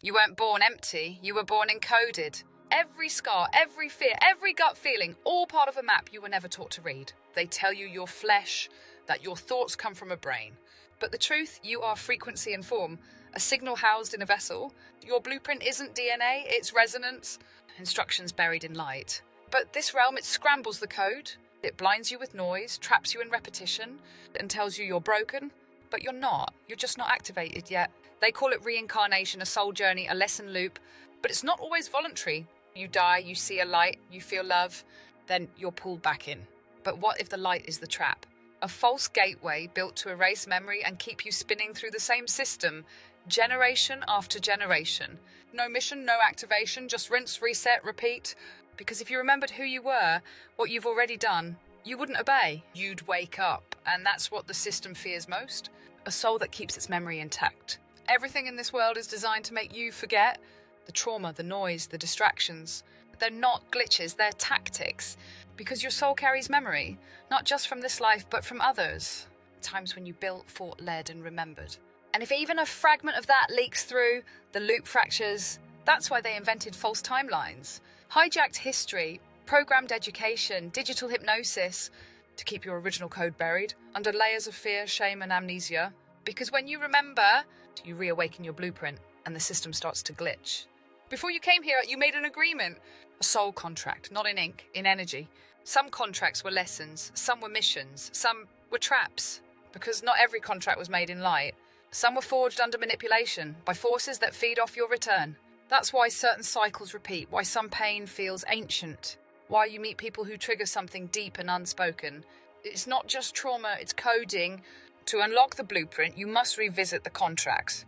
You weren't born empty, you were born encoded. Every scar, every fear, every gut feeling, all part of a map you were never taught to read. They tell you you're flesh, that your thoughts come from a brain. But the truth, you are frequency and form, a signal housed in a vessel. Your blueprint isn't DNA, it's resonance, instructions buried in light. But this realm, it scrambles the code. It blinds you with noise, traps you in repetition, and tells you you're broken. But you're not. You're just not activated yet. They call it reincarnation, a soul journey, a lesson loop. But it's not always voluntary. You die, you see a light, you feel love, then you're pulled back in. But what if the light is the trap? A false gateway built to erase memory and keep you spinning through the same system, generation after generation. No mission, no activation, just rinse, reset, repeat. Because if you remembered who you were, what you've already done, you wouldn't obey. You'd wake up. And that's what the system fears most. A soul that keeps its memory intact. Everything in this world is designed to make you forget. The trauma, the noise, the distractions. They're not glitches, they're tactics. Because your soul carries memory, not just from this life, but from others. Times when you built, fought, led, and remembered. And if even a fragment of that leaks through, the loop fractures. That's why they invented false timelines. Hijacked history, programmed education, digital hypnosis, to keep your original code buried, under layers of fear, shame, and amnesia. Because when you remember, you reawaken your blueprint, and the system starts to glitch. Before you came here, you made an agreement. A soul contract, not in ink, in energy. Some contracts were lessons, some were missions, some were traps. Because not every contract was made in light. Some were forged under manipulation, by forces that feed off your return. That's why certain cycles repeat, why some pain feels ancient, why you meet people who trigger something deep and unspoken. It's not just trauma, it's coding. To unlock the blueprint, you must revisit the contracts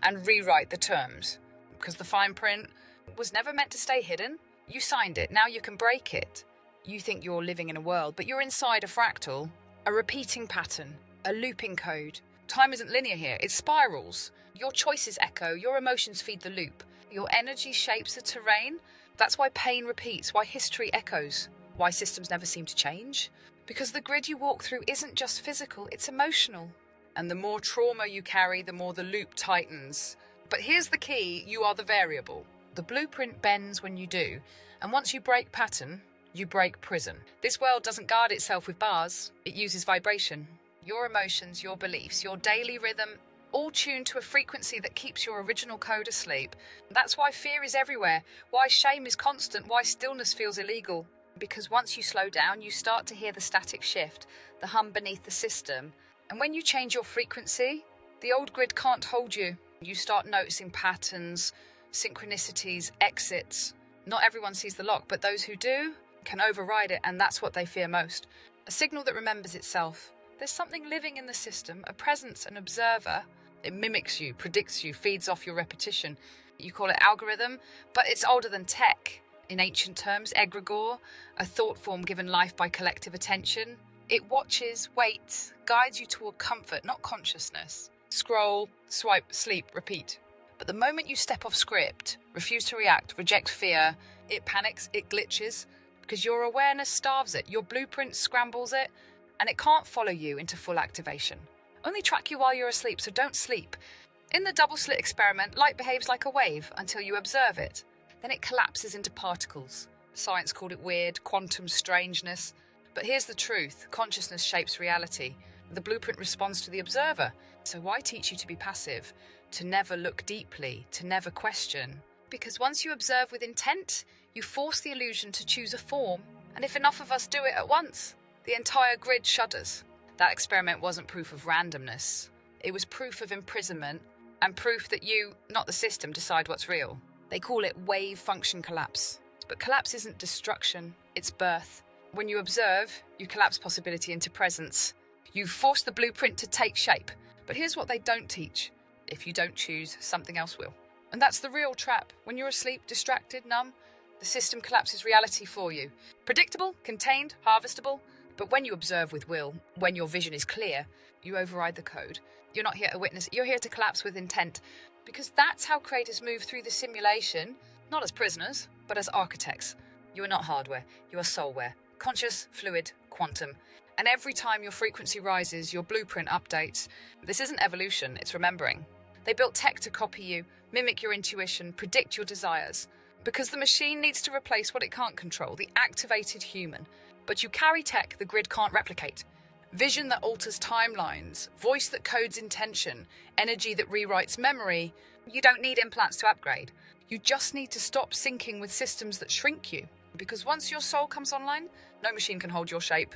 and rewrite the terms. Because the fine print was never meant to stay hidden. You signed it, now you can break it. You think you're living in a world, but you're inside a fractal, a repeating pattern, a looping code. Time isn't linear here, it spirals. Your choices echo, your emotions feed the loop. Your energy shapes the terrain. That's why pain repeats, why history echoes, why systems never seem to change. Because the grid you walk through isn't just physical, it's emotional. And the more trauma you carry, the more the loop tightens. But here's the key, you are the variable. The blueprint bends when you do, and once you break pattern, you break prison. This world doesn't guard itself with bars, it uses vibration. Your emotions, your beliefs, your daily rhythm, all tuned to a frequency that keeps your original code asleep. That's why fear is everywhere, why shame is constant, why stillness feels illegal. Because once you slow down, you start to hear the static shift, the hum beneath the system. And when you change your frequency, the old grid can't hold you. You start noticing patterns, synchronicities, exits. Not everyone sees the lock, but those who do can override it, and that's what they fear most. A signal that remembers itself. There's something living in the system, a presence, an observer. It mimics you, predicts you, feeds off your repetition. You call it algorithm, but it's older than tech. In ancient terms, egregore, a thought form given life by collective attention. It watches, waits, guides you toward comfort, not consciousness. Scroll, swipe, sleep, repeat. But the moment you step off script, refuse to react, reject fear, it panics, it glitches, because your awareness starves it, your blueprint scrambles it, and it can't follow you into full activation. Only track you while you're asleep, so don't sleep. In the double-slit experiment, light behaves like a wave until you observe it. Then it collapses into particles. Science called it weird, quantum strangeness. But here's the truth, consciousness shapes reality. The blueprint responds to the observer. So why teach you to be passive? To never look deeply, to never question? Because once you observe with intent, you force the illusion to choose a form. And if enough of us do it at once, the entire grid shudders. That experiment wasn't proof of randomness. It was proof of imprisonment and proof that you, not the system, decide what's real. They call it wave function collapse. But collapse isn't destruction, it's birth. When you observe, you collapse possibility into presence. You force the blueprint to take shape. But here's what they don't teach. If you don't choose, something else will. And that's the real trap. When you're asleep, distracted, numb, the system collapses reality for you. Predictable, contained, harvestable. But when you observe with will, when your vision is clear, you override the code. You're not here to witness, you're here to collapse with intent. Because that's how creators move through the simulation, not as prisoners, but as architects. You are not hardware, you are soulware. Conscious, fluid, quantum. And every time your frequency rises, your blueprint updates. This isn't evolution, it's remembering. They built tech to copy you, mimic your intuition, predict your desires. Because the machine needs to replace what it can't control, the activated human. But you carry tech the grid can't replicate. Vision that alters timelines, voice that codes intention, energy that rewrites memory. You don't need implants to upgrade. You just need to stop syncing with systems that shrink you. Because once your soul comes online, no machine can hold your shape.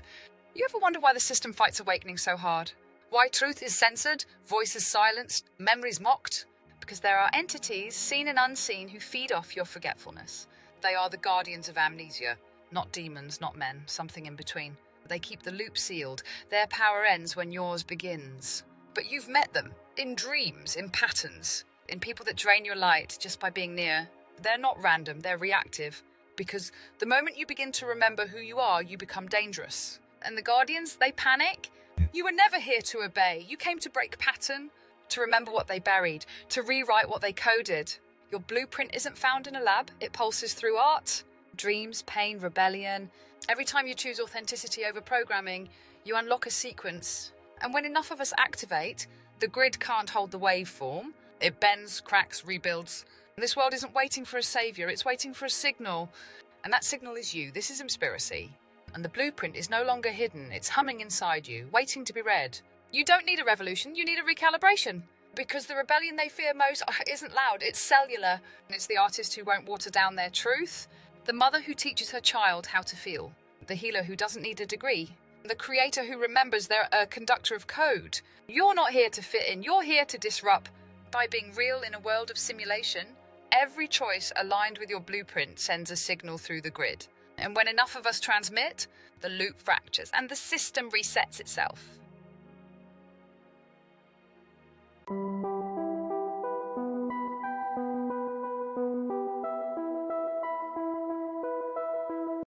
You ever wonder why the system fights awakening so hard? Why truth is censored, voices silenced, memories mocked? Because there are entities, seen and unseen, who feed off your forgetfulness. They are the guardians of amnesia. Not demons, not men, something in between. They keep the loop sealed. Their power ends when yours begins. But you've met them, in dreams, in patterns, in people that drain your light just by being near. They're not random, they're reactive. Because the moment you begin to remember who you are, you become dangerous. And the guardians, they panic. You were never here to obey. You came to break pattern, to remember what they buried, to rewrite what they coded. Your blueprint isn't found in a lab, it pulses through art. Dreams, pain, rebellion. Every time you choose authenticity over programming, you unlock a sequence. And when enough of us activate, the grid can't hold the waveform. It bends, cracks, rebuilds. This world isn't waiting for a savior, it's waiting for a signal. And that signal is you. This is Emspiracy. And the blueprint is no longer hidden. It's humming inside you, waiting to be read. You don't need a revolution, you need a recalibration. Because the rebellion they fear most isn't loud, it's cellular. And it's the artist who won't water down their truth. The mother who teaches her child how to feel. The healer who doesn't need a degree. The creator who remembers they're a conductor of code. You're not here to fit in, you're here to disrupt. By being real in a world of simulation, every choice aligned with your blueprint sends a signal through the grid. And when enough of us transmit, the loop fractures and the system resets itself.